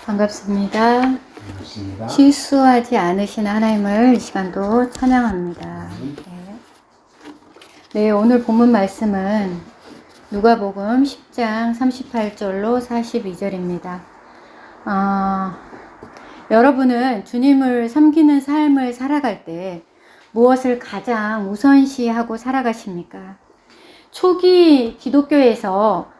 반갑습니다. 반갑습니다. 실수하지 않으신 하나님을 이 시간도 찬양합니다. 네, 오늘 본문 말씀은 누가복음 10장 38절로 42절입니다. 여러분은 주님을 섬기는 삶을 살아갈 때 무엇을 가장 우선시하고 살아가십니까? 초기 기독교에서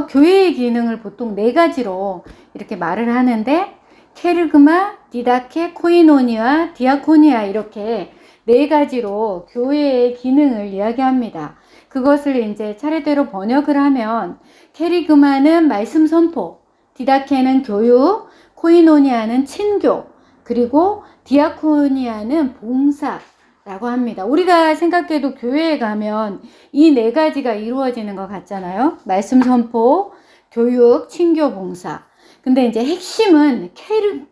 교회의 기능을 보통 4가지로 이렇게 말을 하는데, 케르그마, 디다케, 코이노니아, 디아코니아, 이렇게 4가지로 교회의 기능을 이야기합니다. 그것을 이제 차례대로 번역을 하면, 케르그마는 말씀 선포, 디다케는 교육, 코이노니아는 친교, 그리고 디아코니아는 봉사 라고 합니다. 우리가 생각해도 교회에 가면 이 4가지가 이루어지는 것 같잖아요. 말씀 선포, 교육, 친교, 봉사. 근데 이제 핵심은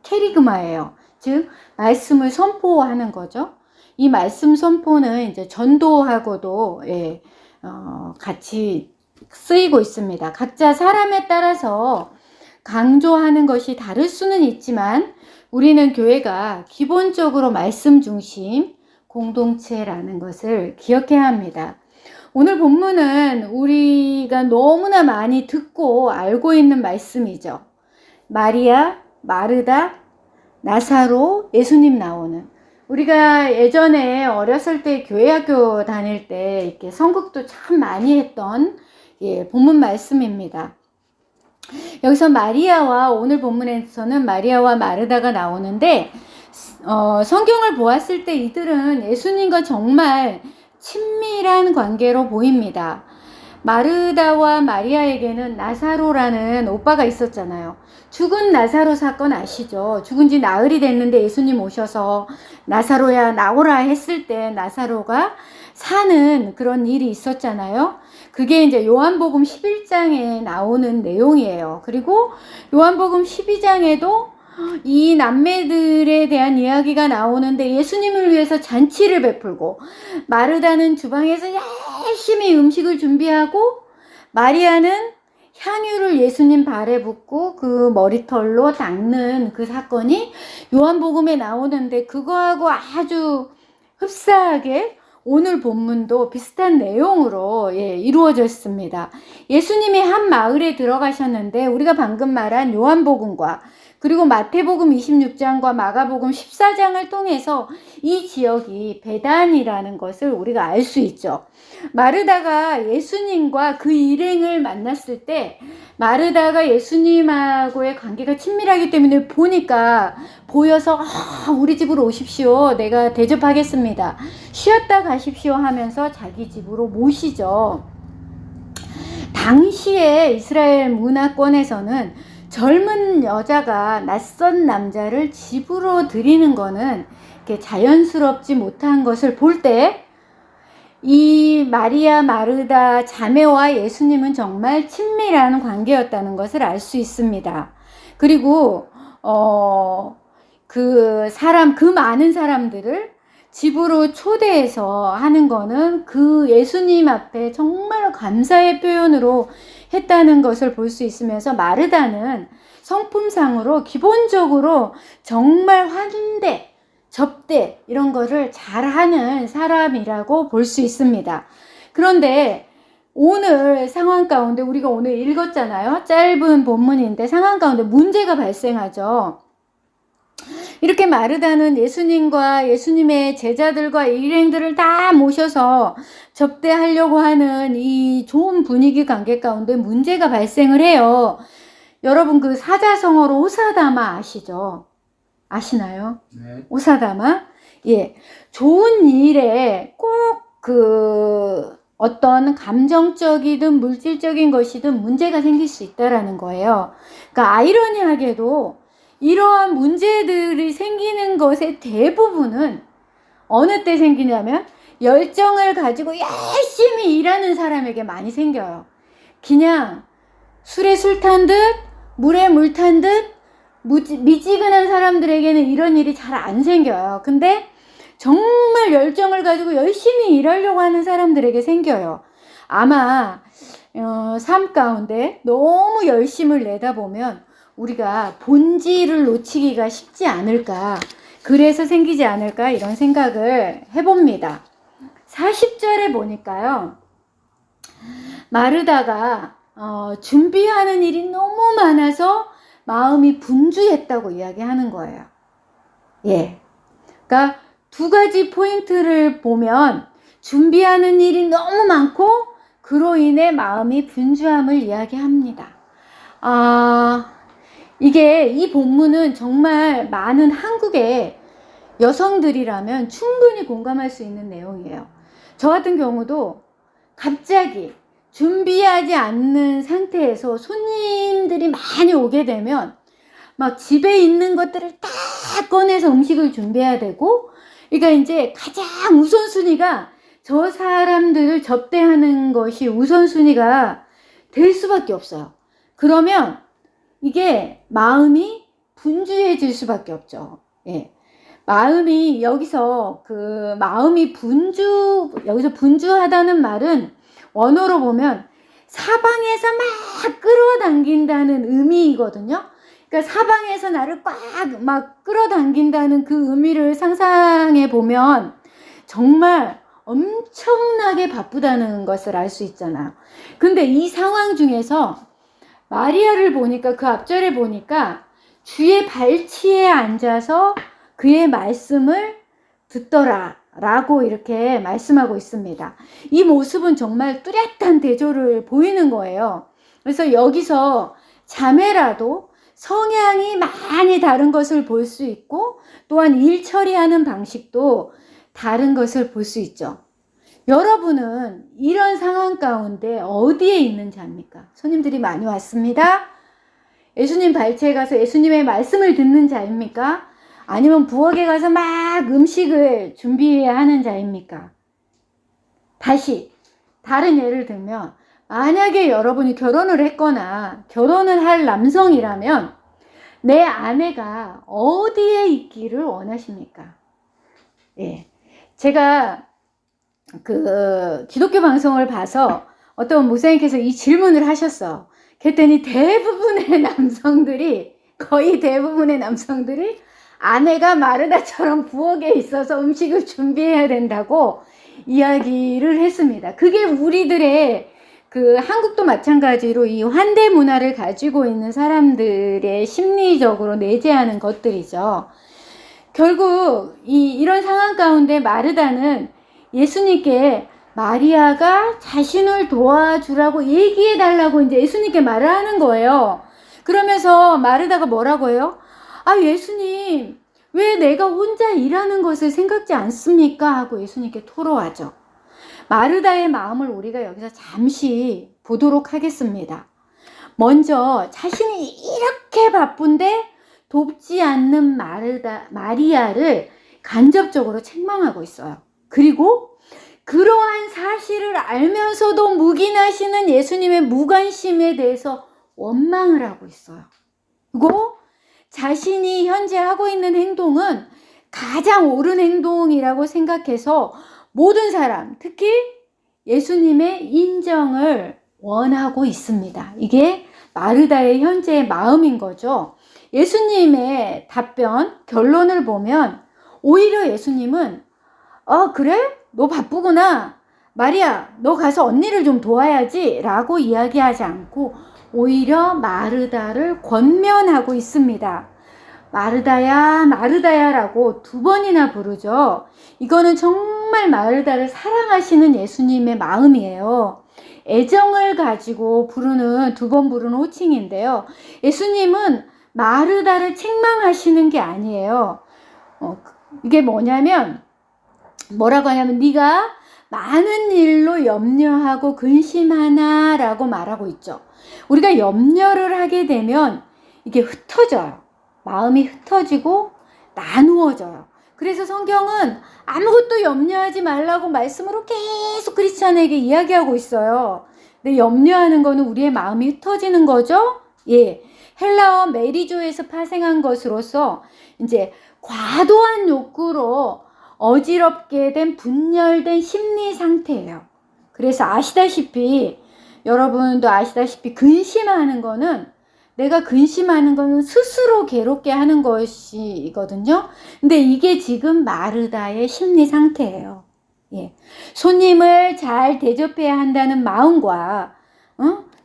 케리그마예요. 즉 말씀을 선포하는 거죠. 이 말씀 선포는 이제 전도하고도 같이 쓰이고 있습니다. 각자 사람에 따라서 강조하는 것이 다를 수는 있지만, 우리는 교회가 기본적으로 말씀 중심 공동체라는 것을 기억해야 합니다. 오늘 본문은 우리가 너무나 많이 듣고 알고 있는 말씀이죠. 마리아, 마르다, 나사로, 예수님 나오는. 우리가 예전에 어렸을 때 교회 학교 다닐 때 이렇게 선극도 참 많이 했던 본문 말씀입니다. 여기서 마리아와, 오늘 본문에서는 마리아와 마르다가 나오는데, 성경을 보았을 때 이들은 예수님과 정말 친밀한 관계로 보입니다. 마르다와 마리아에게는 나사로라는 오빠가 있었잖아요. 죽은 나사로 사건 아시죠? 죽은 지 나흘이 됐는데 예수님 오셔서 나사로야 나오라 했을 때 나사로가 사는 그런 일이 있었잖아요. 그게 이제 요한복음 11장에 나오는 내용이에요. 그리고 요한복음 12장에도 이 남매들에 대한 이야기가 나오는데, 예수님을 위해서 잔치를 베풀고, 마르다는 주방에서 열심히 음식을 준비하고, 마리아는 향유를 예수님 발에 붓고 그 머리털로 닦는 그 사건이 요한복음에 나오는데, 그거하고 아주 흡사하게 오늘 본문도 비슷한 내용으로 이루어졌습니다. 예수님이 한 마을에 들어가셨는데, 우리가 방금 말한 요한복음과 그리고 마태복음 26장과 마가복음 14장을 통해서 이 지역이 베단이라는 것을 우리가 알 수 있죠. 마르다가 예수님과 그 일행을 만났을 때, 마르다가 예수님하고의 관계가 친밀하기 때문에 보여서 우리 집으로 오십시오. 내가 대접하겠습니다. 쉬었다 가십시오 하면서 자기 집으로 모시죠. 당시에 이스라엘 문화권에서는 젊은 여자가 낯선 남자를 집으로 들이는 거는 이렇게 자연스럽지 못한 것을 볼 때, 이 마리아, 마르다 자매와 예수님은 정말 친밀한 관계였다는 것을 알 수 있습니다. 그리고 그 많은 사람들을 집으로 초대해서 하는 거는 그 예수님 앞에 정말 감사의 표현으로 했다는 것을 볼 수 있으면서, 마르다는 성품상으로 기본적으로 정말 환대, 접대 이런 거를 잘하는 사람이라고 볼 수 있습니다. 그런데 오늘 상황 가운데, 우리가 오늘 읽었잖아요. 짧은 본문인데 상황 가운데 문제가 발생하죠. 이렇게 마르다는 예수님과 예수님의 제자들과 일행들을 다 모셔서 접대하려고 하는 이 좋은 분위기 관계 가운데 문제가 발생을 해요. 여러분, 그 사자성어로 오사다마 아시죠? 아시나요? 네. 오사다마? 좋은 일에 꼭 어떤 감정적이든 물질적인 것이든 문제가 생길 수 있다라는 거예요. 그러니까 아이러니하게도 이러한 문제들이 생기는 것의 대부분은 어느 때 생기냐면, 열정을 가지고 열심히 일하는 사람에게 많이 생겨요. 그냥 술에 술 탄 듯, 물에 물 탄 듯, 미지근한 사람들에게는 이런 일이 잘 안 생겨요. 근데 정말 열정을 가지고 열심히 일하려고 하는 사람들에게 생겨요. 아마 삶 가운데 너무 열심을 내다 보면 우리가 본질을 놓치기가 쉽지 않을까, 그래서 생기지 않을까, 이런 생각을 해봅니다. 40절에 보니까요, 마르다가 준비하는 일이 너무 많아서 마음이 분주했다고 이야기하는 거예요. 예. 그러니까 두 가지 포인트를 보면 준비하는 일이 너무 많고 그로 인해 마음이 분주함을 이야기합니다. 이게 이 본문은 정말 많은 한국의 여성들이라면 충분히 공감할 수 있는 내용이에요. 저 같은 경우도 갑자기 준비하지 않는 상태에서 손님들이 많이 오게 되면 막 집에 있는 것들을 다 꺼내서 음식을 준비해야 되고, 그러니까 이제 가장 우선순위가 저 사람들을 접대하는 것이 우선순위가 될 수밖에 없어요. 그러면 이게 마음이 분주해질 수밖에 없죠. 예. 마음이 여기서 여기서 분주하다는 말은 원어로 보면 사방에서 막 끌어당긴다는 의미이거든요. 그러니까 사방에서 나를 꽉 막 끌어당긴다는 그 의미를 상상해 보면 정말 엄청나게 바쁘다는 것을 알 수 있잖아요. 근데 이 상황 중에서 마리아를 보니까, 그 앞절에 보니까 주의 발치에 앉아서 그의 말씀을 듣더라 라고 이렇게 말씀하고 있습니다. 이 모습은 정말 뚜렷한 대조를 보이는 거예요. 그래서 여기서 자매라도 성향이 많이 다른 것을 볼 수 있고, 또한 일 처리하는 방식도 다른 것을 볼 수 있죠. 여러분은 이런 상황 가운데 어디에 있는 자입니까? 손님들이 많이 왔습니다. 예수님 발치에 가서 예수님의 말씀을 듣는 자입니까? 아니면 부엌에 가서 막 음식을 준비해야 하는 자입니까? 다시 다른 예를 들면, 만약에 여러분이 결혼을 했거나 결혼을 할 남성이라면 내 아내가 어디에 있기를 원하십니까? 예. 제가 기독교 방송을 봐서 어떤 목사님께서 이 질문을 하셨어. 그랬더니 거의 대부분의 남성들이 아내가 마르다처럼 부엌에 있어서 음식을 준비해야 된다고 이야기를 했습니다. 그게 우리들의 한국도 마찬가지로 이 환대 문화를 가지고 있는 사람들의 심리적으로 내재하는 것들이죠. 결국 이런 상황 가운데 마르다는 예수님께 마리아가 자신을 도와주라고 얘기해 달라고 이제 예수님께 말을 하는 거예요. 그러면서 마르다가 뭐라고 해요? 예수님, 왜 내가 혼자 일하는 것을 생각지 않습니까? 하고 예수님께 토로하죠. 마르다의 마음을 우리가 여기서 잠시 보도록 하겠습니다. 먼저 자신이 이렇게 바쁜데 돕지 않는 마리아를 간접적으로 책망하고 있어요. 그리고 그러한 사실을 알면서도 묵인하시는 예수님의 무관심에 대해서 원망을 하고 있어요. 그리고 자신이 현재 하고 있는 행동은 가장 옳은 행동이라고 생각해서 모든 사람, 특히 예수님의 인정을 원하고 있습니다. 이게 마르다의 현재의 마음인 거죠. 예수님의 답변, 결론을 보면 오히려 예수님은 그래? 너 바쁘구나. 마리아, 너 가서 언니를 좀 도와야지 라고 이야기하지 않고 오히려 마르다를 권면하고 있습니다. 마르다야, 마르다야 라고 2번이나 부르죠. 이거는 정말 마르다를 사랑하시는 예수님의 마음이에요. 애정을 가지고 2번 부르는 호칭인데요. 예수님은 마르다를 책망하시는 게 아니에요. 이게 뭐라고 하냐면 네가 많은 일로 염려하고 근심하나 라고 말하고 있죠. 우리가 염려를 하게 되면 이게 흩어져요. 마음이 흩어지고 나누어져요. 그래서 성경은 아무것도 염려하지 말라고 말씀으로 계속 크리스찬에게 이야기하고 있어요. 근데 염려하는 거는 우리의 마음이 흩어지는 거죠. 예. 헬라어 메리조에서 파생한 것으로서 이제 과도한 욕구로 어지럽게 된 분열된 심리 상태예요. 그래서 여러분도 아시다시피 근심하는 거는 내가 근심하는 거는 스스로 괴롭게 하는 것이거든요. 근데 이게 지금 마르다의 심리 상태예요. 예. 손님을 잘 대접해야 한다는 마음과,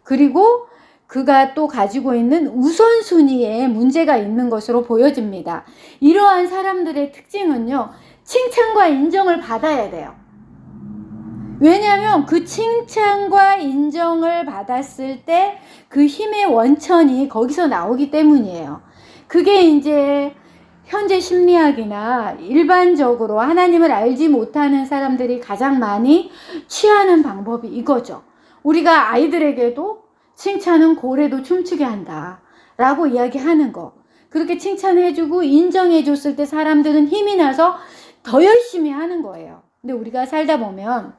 그리고 그가 또 가지고 있는 우선순위에 문제가 있는 것으로 보여집니다. 이러한 사람들의 특징은요, 칭찬과 인정을 받아야 돼요. 왜냐하면 그 칭찬과 인정을 받았을 때 그 힘의 원천이 거기서 나오기 때문이에요. 그게 이제 현재 심리학이나 일반적으로 하나님을 알지 못하는 사람들이 가장 많이 취하는 방법이 이거죠. 우리가 아이들에게도 칭찬은 고래도 춤추게 한다 라고 이야기하는 거. 그렇게 칭찬해주고 인정해줬을 때 사람들은 힘이 나서 더 열심히 하는 거예요. 근데 우리가 살다 보면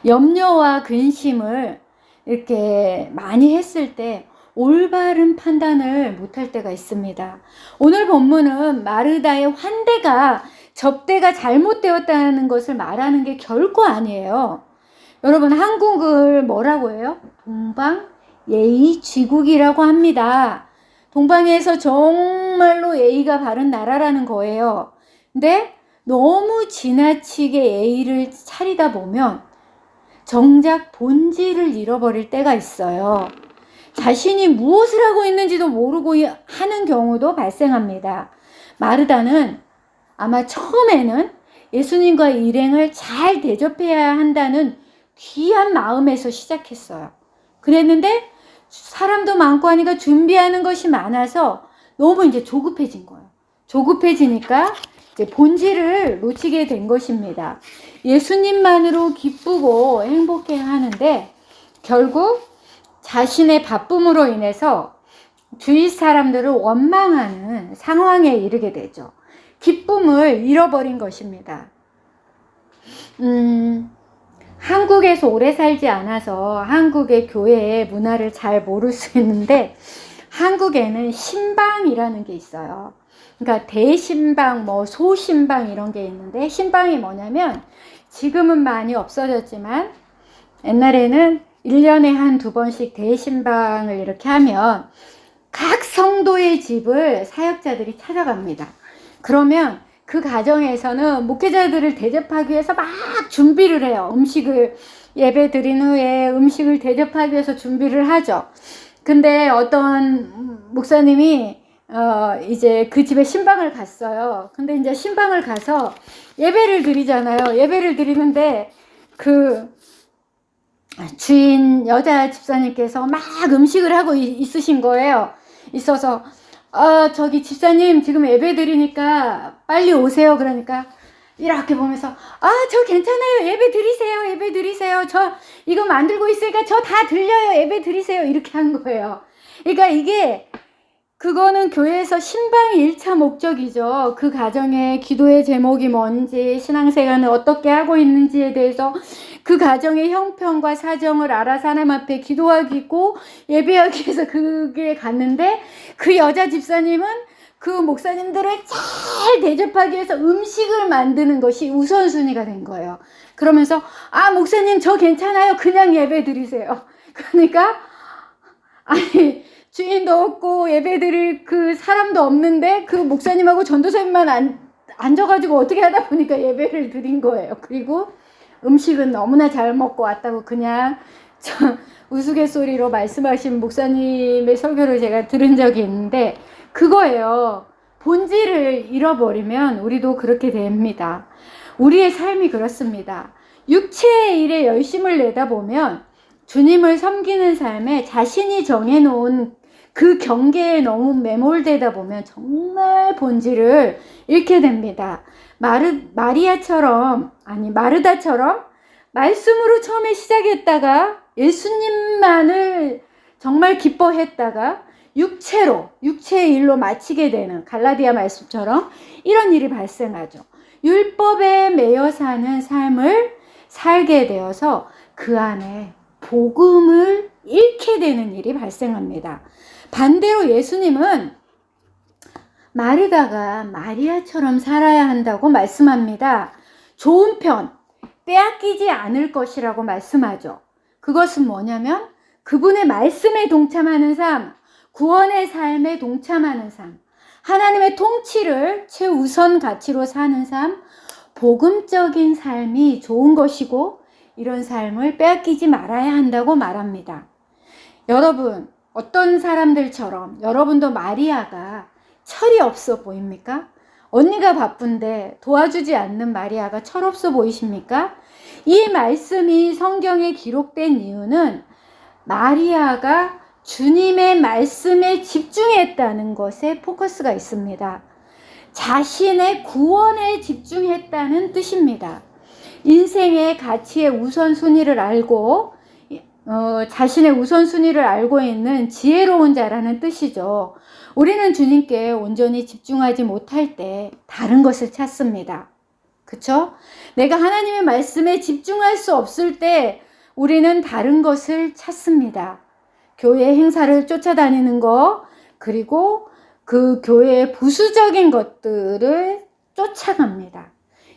염려와 근심을 이렇게 많이 했을 때 올바른 판단을 못할 때가 있습니다. 오늘 본문은 마르다의 환대가 접대가 잘못되었다는 것을 말하는 게 결코 아니에요. 여러분, 한국을 뭐라고 해요? 동방 예의지국이라고 합니다. 동방에서 정말로 예의가 바른 나라라는 거예요. 근데 너무 지나치게 예의를 차리다 보면 정작 본질을 잃어버릴 때가 있어요. 자신이 무엇을 하고 있는지도 모르고 하는 경우도 발생합니다. 마르다는 아마 처음에는 예수님과의 일행을 잘 대접해야 한다는 귀한 마음에서 시작했어요. 그랬는데 사람도 많고 하니까 준비하는 것이 많아서 너무 이제 조급해진 거예요. 조급해지니까 이제 본질을 놓치게 된 것입니다. 예수님만으로 기쁘고 행복해 하는데 결국 자신의 바쁨으로 인해서 주위 사람들을 원망하는 상황에 이르게 되죠. 기쁨을 잃어버린 것입니다. 한국에서 오래 살지 않아서 한국의 교회의 문화를 잘 모를 수 있는데 한국에는 신방이라는 게 있어요. 그러니까 대신방, 소신방 이런 게 있는데 신방이 뭐냐면 지금은 많이 없어졌지만 옛날에는 1년에 한두 번씩 대신방을 이렇게 하면 각 성도의 집을 사역자들이 찾아갑니다. 그러면 그 가정에서는 목회자들을 대접하기 위해서 막 준비를 해요. 음식을 예배 드린 후에 음식을 대접하기 위해서 준비를 하죠. 근데 어떤 목사님이 이제 그 집에 신방을 갔어요. 근데 이제 신방을 가서 예배를 드리잖아요. 예배를 드리는데 그 주인 여자 집사님께서 막 음식을 하고 있으신 거예요. 있어서 저기 집사님 지금 예배 드리니까 빨리 오세요. 그러니까 이렇게 보면서 저 괜찮아요. 예배 드리세요. 예배 드리세요. 저 이거 만들고 있으니까 저 다 들려요. 예배 드리세요. 이렇게 한 거예요. 그러니까 그거는 교회에서 신방이 1차 목적이죠. 그 가정의 기도의 제목이 뭔지, 신앙생활은 어떻게 하고 있는지에 대해서 그 가정의 형편과 사정을 알아서 하나님 앞에 기도하기고 예배하기 위해서 그게 갔는데 그 여자 집사님은 그 목사님들을 잘 대접하기 위해서 음식을 만드는 것이 우선순위가 된 거예요. 그러면서 목사님 저 괜찮아요. 그냥 예배 드리세요. 그러니까 주인도 없고 예배 드릴 그 사람도 없는데 그 목사님하고 전도사님만 앉아가지고 어떻게 하다 보니까 예배를 드린 거예요. 그리고 음식은 너무나 잘 먹고 왔다고 그냥 우스갯소리로 말씀하신 목사님의 설교를 제가 들은 적이 있는데 그거예요. 본질을 잃어버리면 우리도 그렇게 됩니다. 우리의 삶이 그렇습니다. 육체의 일에 열심을 내다 보면 주님을 섬기는 삶에 자신이 정해놓은 그 경계에 너무 매몰되다 보면 정말 본질을 잃게 됩니다. 마르다처럼 말씀으로 처음에 시작했다가 예수님만을 정말 기뻐했다가 육체의 일로 마치게 되는 갈라디아 말씀처럼 이런 일이 발생하죠. 율법에 매여 사는 삶을 살게 되어서 그 안에 복음을 잃게 되는 일이 발생합니다. 반대로 예수님은 마르다가 마리아처럼 살아야 한다고 말씀합니다. 좋은 편, 빼앗기지 않을 것이라고 말씀하죠. 그것은 뭐냐면 그분의 말씀에 동참하는 삶, 구원의 삶에 동참하는 삶, 하나님의 통치를 최우선 가치로 사는 삶, 복음적인 삶이 좋은 것이고 이런 삶을 빼앗기지 말아야 한다고 말합니다. 여러분, 어떤 사람들처럼 여러분도 마리아가 철이 없어 보입니까? 언니가 바쁜데 도와주지 않는 마리아가 철없어 보이십니까? 이 말씀이 성경에 기록된 이유는 마리아가 주님의 말씀에 집중했다는 것에 포커스가 있습니다. 자신의 구원에 집중했다는 뜻입니다. 인생의 가치의 우선순위를 알고 자신의 우선순위를 알고 있는 지혜로운 자라는 뜻이죠. 우리는 주님께 온전히 집중하지 못할 때 다른 것을 찾습니다. 그쵸? 내가 하나님의 말씀에 집중할 수 없을 때 우리는 다른 것을 찾습니다. 교회 행사를 쫓아다니는 거, 그리고 그 교회의 부수적인 것들을 쫓아갑니다.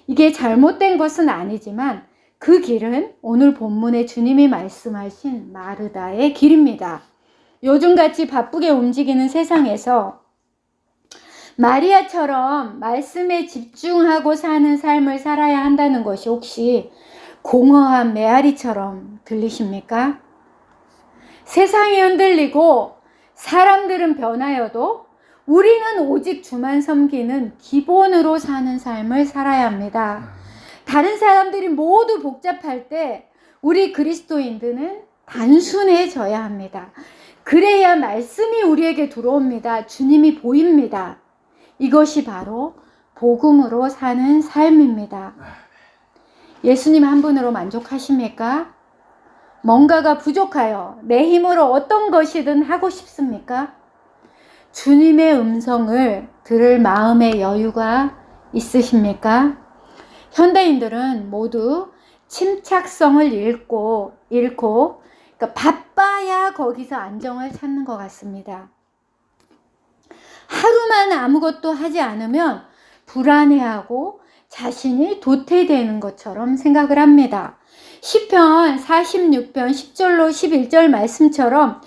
이게 잘못된 것은 아니지만 그 길은 오늘 본문에 주님이 말씀하신 마르다의 길입니다. 요즘같이 바쁘게 움직이는 세상에서 마리아처럼 말씀에 집중하고 사는 삶을 살아야 한다는 것이 혹시 공허한 메아리처럼 들리십니까? 세상이 흔들리고 사람들은 변하여도 우리는 오직 주만 섬기는 기본으로 사는 삶을 살아야 합니다. 다른 사람들이 모두 복잡할 때 우리 그리스도인들은 단순해져야 합니다. 그래야 말씀이 우리에게 들어옵니다. 주님이 보입니다. 이것이 바로 복음으로 사는 삶입니다. 예수님 한 분으로 만족하십니까? 뭔가가 부족하여 내 힘으로 어떤 것이든 하고 싶습니까? 주님의 음성을 들을 마음의 여유가 있으십니까? 현대인들은 모두 침착성을 잃고 그러니까 바빠야 거기서 안정을 찾는 것 같습니다. 하루만 아무것도 하지 않으면 불안해하고 자신이 도태되는 것처럼 생각을 합니다. 시편 46편 10절로 11절 말씀처럼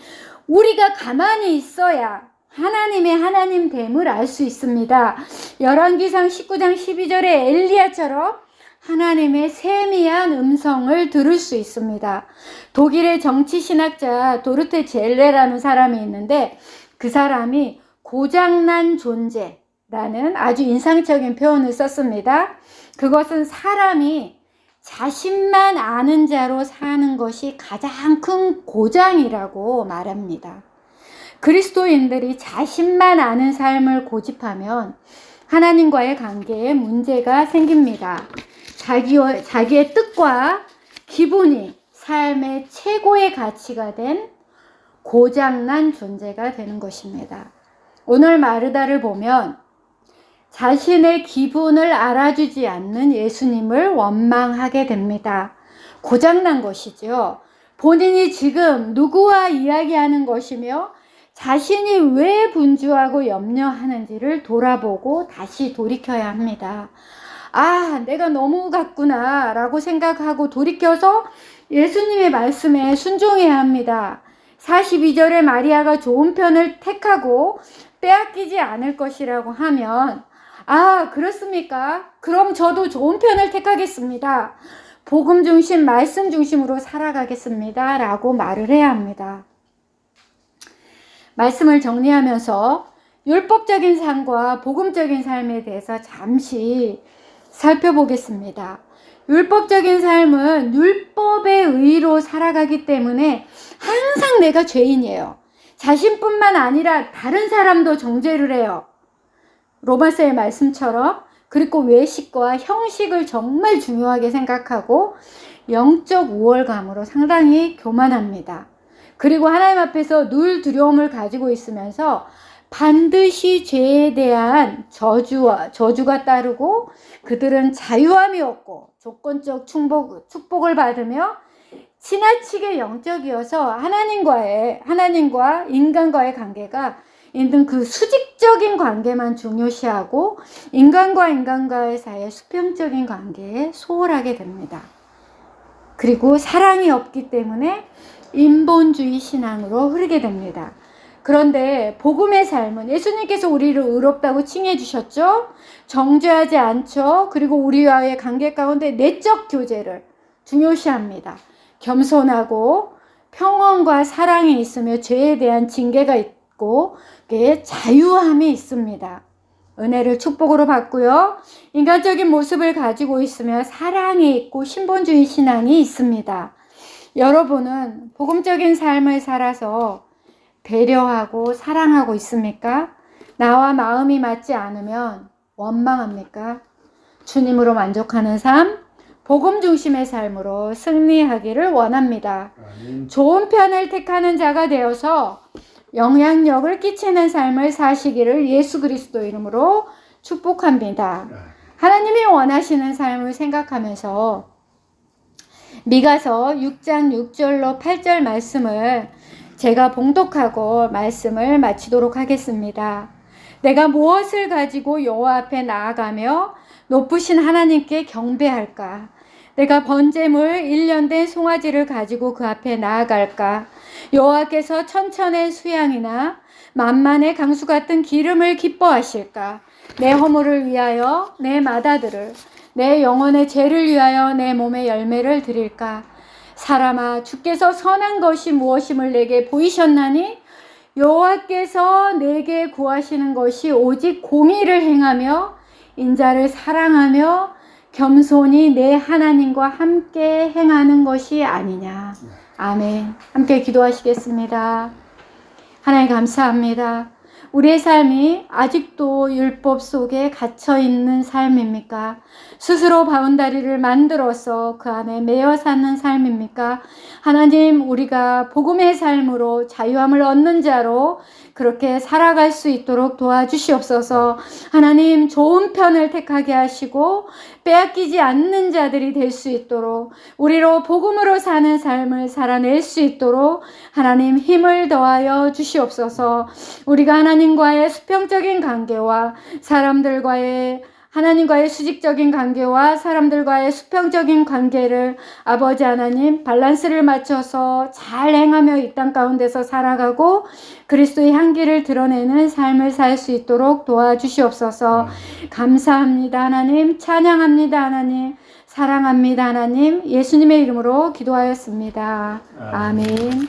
우리가 가만히 있어야 하나님의 하나님됨을 알 수 있습니다. 열왕기상 19장 12절에 엘리야처럼 하나님의 세미한 음성을 들을 수 있습니다. 독일의 정치신학자 도르테 젤레라는 사람이 있는데 그 사람이 고장난 존재라는 아주 인상적인 표현을 썼습니다. 그것은 사람이 자신만 아는 자로 사는 것이 가장 큰 고장이라고 말합니다. 그리스도인들이 자신만 아는 삶을 고집하면 하나님과의 관계에 문제가 생깁니다. 자기의 뜻과 기분이 삶의 최고의 가치가 된 고장난 존재가 되는 것입니다. 오늘 마르다를 보면 자신의 기분을 알아주지 않는 예수님을 원망하게 됩니다. 고장난 것이죠. 본인이 지금 누구와 이야기하는 것이며 자신이 왜 분주하고 염려하는지를 돌아보고 다시 돌이켜야 합니다. 아, 내가 너무 갔구나 라고 생각하고 돌이켜서 예수님의 말씀에 순종해야 합니다. 42절에 마리아가 좋은 편을 택하고 빼앗기지 않을 것이라고 하면 아, 그렇습니까? 그럼 저도 좋은 편을 택하겠습니다. 복음 중심, 말씀 중심으로 살아가겠습니다. 라고 말을 해야 합니다. 말씀을 정리하면서 율법적인 삶과 복음적인 삶에 대해서 잠시 살펴보겠습니다. 율법적인 삶은 율법의 의로 살아가기 때문에 항상 내가 죄인이에요. 자신뿐만 아니라 다른 사람도 정죄를 해요. 로마서의 말씀처럼. 그리고 외식과 형식을 정말 중요하게 생각하고 영적 우월감으로 상당히 교만합니다. 그리고 하나님 앞에서 늘 두려움을 가지고 있으면서 반드시 죄에 대한 저주가 따르고 그들은 자유함이 없고 조건적 축복을 받으며 지나치게 영적이어서 하나님과 인간과의 관계가 있는 그 수직적인 관계만 중요시하고 인간과 인간과의 사이의 수평적인 관계에 소홀하게 됩니다. 그리고 사랑이 없기 때문에 인본주의 신앙으로 흐르게 됩니다. 그런데 복음의 삶은 예수님께서 우리를 의롭다고 칭해 주셨죠. 정죄하지 않죠. 그리고 우리와의 관계 가운데 내적 교제를 중요시합니다. 겸손하고 평온과 사랑이 있으며 죄에 대한 징계가 있고 자유함이 있습니다. 은혜를 축복으로 받고요. 인간적인 모습을 가지고 있으며 사랑이 있고 신본주의 신앙이 있습니다. 여러분은 복음적인 삶을 살아서 배려하고 사랑하고 있습니까? 나와 마음이 맞지 않으면 원망합니까? 주님으로 만족하는 삶, 복음 중심의 삶으로 승리하기를 원합니다. 좋은 편을 택하는 자가 되어서 영향력을 끼치는 삶을 사시기를 예수 그리스도 이름으로 축복합니다. 하나님이 원하시는 삶을 생각하면서 미가서 6장 6절로 8절 말씀을 제가 봉독하고 말씀을 마치도록 하겠습니다. 내가 무엇을 가지고 여호와 앞에 나아가며 높으신 하나님께 경배할까? 내가 번제물 1년 된 송아지를 가지고 그 앞에 나아갈까? 여호와께서 천천의 수양이나 만만의 강수 같은 기름을 기뻐하실까? 내 허물을 위하여 내 마다들을, 내 영혼의 죄를 위하여 내 몸의 열매를 드릴까? 사람아, 주께서 선한 것이 무엇임을 내게 보이셨나니? 여호와께서 내게 구하시는 것이 오직 공의를 행하며 인자를 사랑하며 겸손히 내 하나님과 함께 행하는 것이 아니냐. 아멘. 함께 기도하시겠습니다. 하나님 감사합니다. 우리의 삶이 아직도 율법 속에 갇혀 있는 삶입니까? 스스로 바운다리를 만들어서 그 안에 매여 사는 삶입니까? 하나님, 우리가 복음의 삶으로 자유함을 얻는 자로 그렇게 살아갈 수 있도록 도와주시옵소서. 하나님, 좋은 편을 택하게 하시고 빼앗기지 않는 자들이 될 수 있도록, 우리로 복음으로 사는 삶을 살아낼 수 있도록 하나님 힘을 더하여 주시옵소서. 우리가 하나님과의 수평적인 관계와 하나님과의 수직적인 관계와 사람들과의 수평적인 관계를 아버지 하나님 밸런스를 맞춰서 잘 행하며 이 땅 가운데서 살아가고 그리스도의 향기를 드러내는 삶을 살 수 있도록 도와주시옵소서. 감사합니다 하나님. 찬양합니다 하나님. 사랑합니다 하나님. 예수님의 이름으로 기도하였습니다. 아멘.